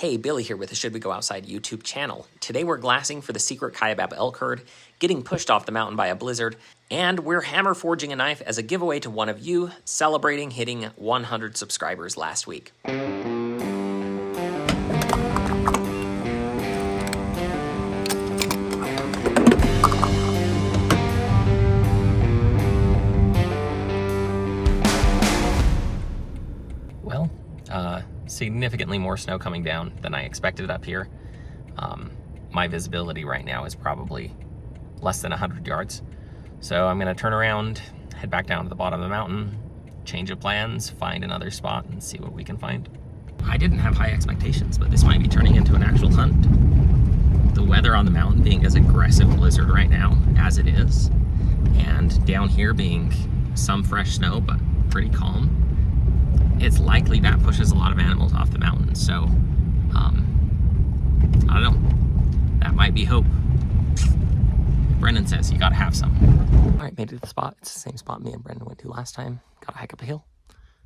Hey, Billy here with the Should We Go Outside YouTube channel. Today we're glassing for the secret Kaibab elk herd, getting pushed off the mountain by a blizzard, and we're hammer forging a knife as a giveaway to one of you celebrating hitting 100 subscribers last week. Well, significantly more snow coming down than I expected up here. My visibility right now is probably less than 100 yards. So I'm gonna turn around, head back down to the bottom of the mountain, change of plans, find another spot and see what we can find. I didn't have high expectations, but this might be turning into an actual hunt. The weather on the mountain being as aggressive blizzard right now as it is, and down here being some fresh snow, but pretty calm. It's likely that pushes a lot of animals off the mountain, so I don't know, that might be hope. Brendan says you gotta have some. All right, made it to the spot. It's the same spot me and Brendan went to last time. Gotta hike up a hill,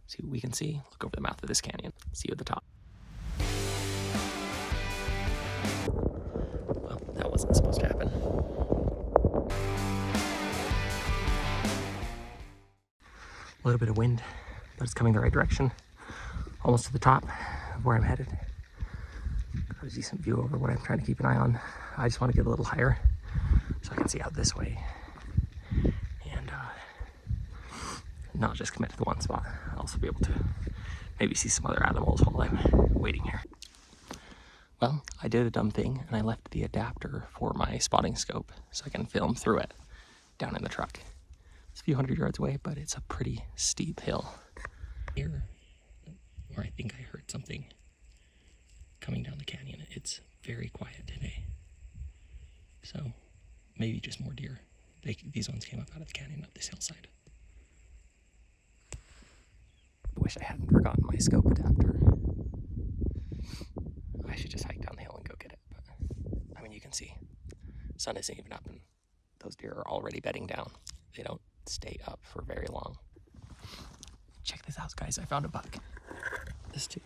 see what we can see, look over the mouth of this canyon, see you at the top. Well, that wasn't supposed to happen. A little bit of wind, but it's coming the right direction. Almost to the top of where I'm headed. Got a decent view over what I'm trying to keep an eye on. I just want to get a little higher so I can see out this way and not just commit to the one spot. I'll also be able to maybe see some other animals while I'm waiting here. Well, I did a dumb thing and I left the adapter for my spotting scope so I can film through it down in the truck. It's a few hundred yards away, but it's a pretty steep hill. Here, where I think I heard something coming down the canyon, it's very quiet today. So maybe just more deer. These ones came up out of the canyon up this hillside. I wish I hadn't forgotten my scope adapter. I should just hike down the hill and go get it. But I mean, you can see, sun isn't even up and those deer are already bedding down. They don't stay up for very long. Check this out, guys. I found a buck. This too.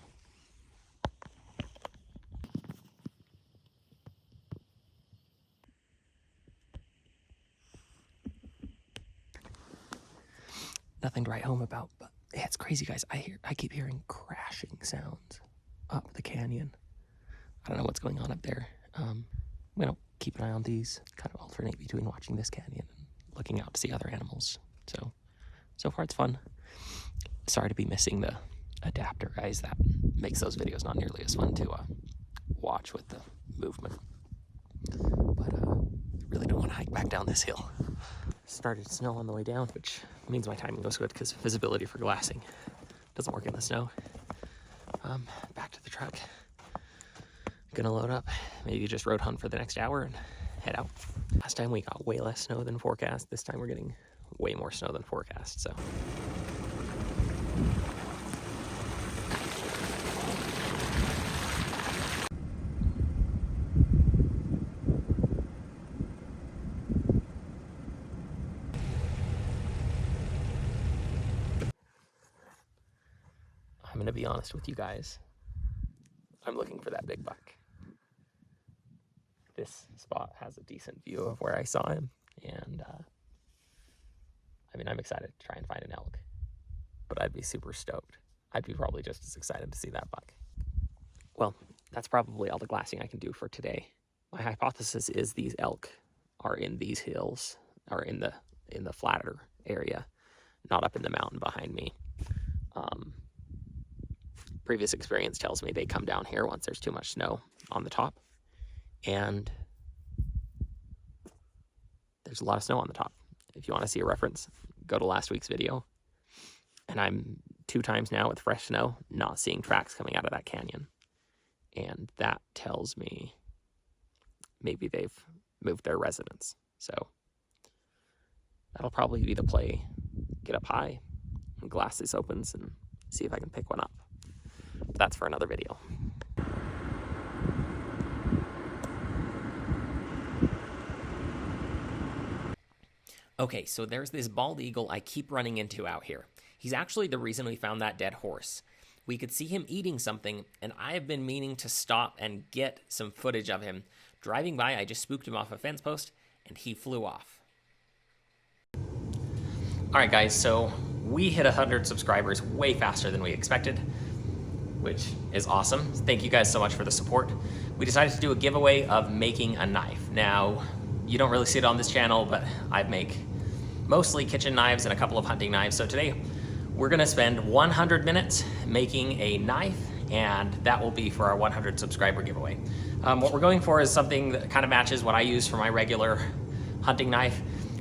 Nothing to write home about, but yeah, it's crazy, guys. I keep hearing crashing sounds up the canyon. I don't know what's going on up there. I'm gonna keep an eye on these, kind of alternate between watching this canyon and looking out to see other animals. So far it's fun. Sorry to be missing the adapter, guys. That makes those videos not nearly as fun to watch with the movement. But I really don't want to hike back down this hill. Started to snow on the way down, which means my timing goes good because visibility for glassing doesn't work in the snow. Back to the truck. Gonna load up, maybe just road hunt for the next hour and head out. Last time we got way less snow than forecast. This time we're getting way more snow than forecast, so. I'm gonna be honest with you guys. I'm looking for that big buck. This spot has a decent view of where I saw him, and I mean, I'm excited to try and find an elk, but I'd be super stoked. I'd be probably just as excited to see that buck. Well, that's probably all the glassing I can do for today. My hypothesis is these elk are in these hills, or in the flatter area, not up in the mountain behind me. Previous experience tells me they come down here once there's too much snow on the top, and there's a lot of snow on the top. If you want to see a reference, go to last week's video. And I'm 2 times now with fresh snow not seeing tracks coming out of that canyon, and that tells me maybe they've moved their residence. So that'll probably be the play. Get up high and glass this opens and see if I can pick one up. But that's for another video. Okay, so there's this bald eagle I keep running into out here. He's actually the reason we found that dead horse. we could see him eating something, and I have been meaning to stop and get some footage of him. Driving by, I just spooked him off a fence post, and he flew off. All right, guys, so we hit 100 subscribers way faster than we expected, which is awesome. Thank you guys so much for the support. We decided to do a giveaway of making a knife. Now, you don't really see it on this channel, but I make mostly kitchen knives and a couple of hunting knives. So today, we're gonna spend 100 minutes making a knife, and that will be for our 100 subscriber giveaway. What we're going for is something that kind of matches what I use for my regular hunting knife.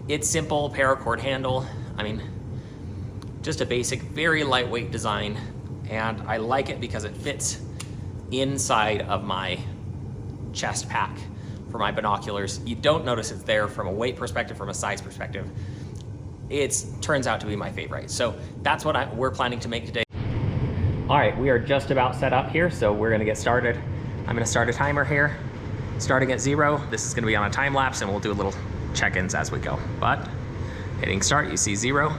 It's simple, paracord handle. I mean, just a basic, very lightweight design, and I like it because it fits inside of my chest pack for my binoculars. You don't notice it's there from a weight perspective, from a size perspective. It turns out to be my favorite. So that's what we're planning to make today. All right, we are just about set up here, so we're gonna get started. I'm gonna start a timer here, starting at 0. This is gonna be on a time lapse, and we'll do a little check-ins as we go. But hitting start, you see 0.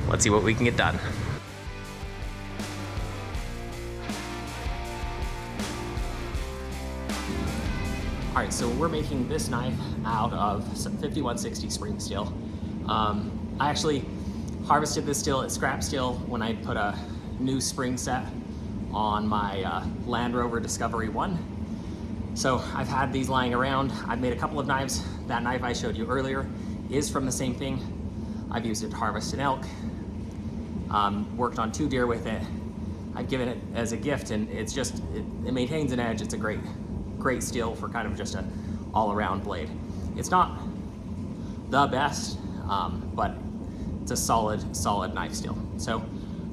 Let's see what we can get done. All right, so we're making this knife out of some 5160 spring steel. I actually harvested this steel at scrap steel when I put a new spring set on my Land Rover Discovery 1. So I've had these lying around. I've made a couple of knives. That knife I showed you earlier is from the same thing. I've used it to harvest an elk, worked on 2 deer with it. I've given it as a gift, and it's just, it maintains an edge. It's a great steel for kind of just an all-around blade. It's not the best, but it's a solid knife steel. So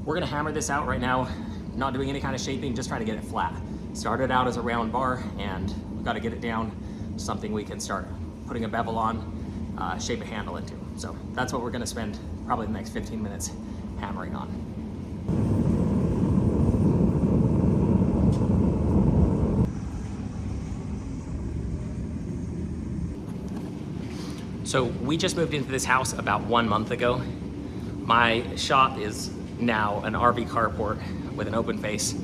we're gonna hammer this out right now, not doing any kind of shaping, just trying to get it flat. Started out as a round bar, and we've got to get it down to something we can start putting a bevel on, shape a handle into. So that's what we're gonna spend probably the next 15 minutes hammering on. So we just moved into this house about 1 month ago. My shop is now an RV carport with an open face.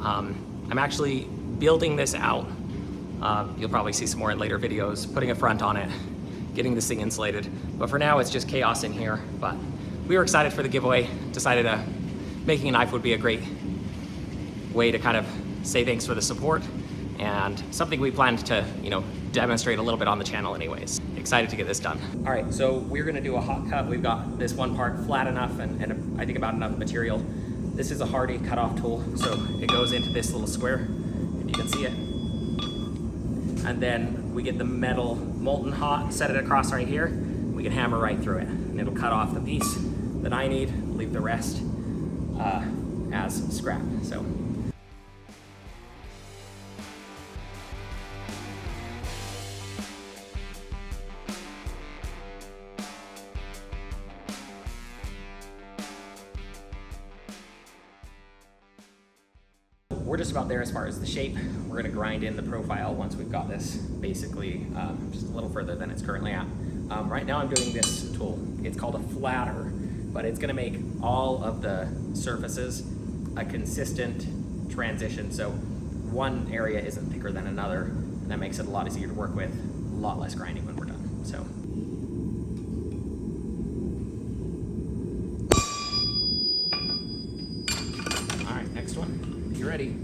I'm actually building this out. You'll probably see some more in later videos, putting a front on it, getting this thing insulated. But for now, it's just chaos in here. But we were excited for the giveaway, decided making a knife would be a great way to kind of say thanks for the support, and something we planned to, demonstrate a little bit on the channel anyways. Excited to get this done. All right, so we're gonna do a hot cut. We've got this one part flat enough and I think about enough material. This is a Hardy cutoff tool, so it goes into this little square, if you can see it. And then we get the metal molten hot, set it across right here. We can hammer right through it, and it'll cut off the piece that I need, leave the rest as scrap. So. We're just about there as far as the shape. We're gonna grind in the profile once we've got this basically just a little further than it's currently at. Right now I'm doing this tool. It's called a flatter, but it's gonna make all of the surfaces a consistent transition. So one area isn't thicker than another, and that makes it a lot easier to work with, a lot less grinding when we're done. So. All right, next one, you ready?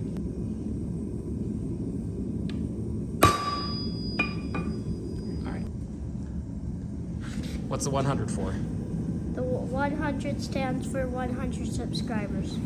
All right. What's the 100 for? The 100 stands for 100 subscribers.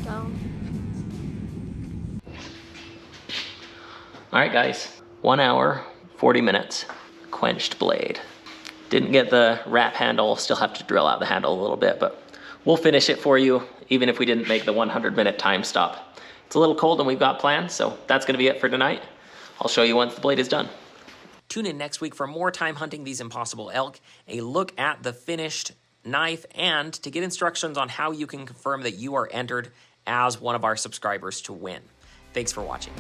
Go. All right, guys, 1 hour, 40 minutes, quenched blade. Didn't get the wrap handle, still have to drill out the handle a little bit, but we'll finish it for you, even if we didn't make the 100-minute time stop. It's a little cold and we've got plans, so that's gonna be it for tonight. I'll show you once the blade is done. Tune in next week for more time hunting these impossible elk, a look at the finished knife, and to get instructions on how you can confirm that you are entered as one of our subscribers to win. Thanks for watching.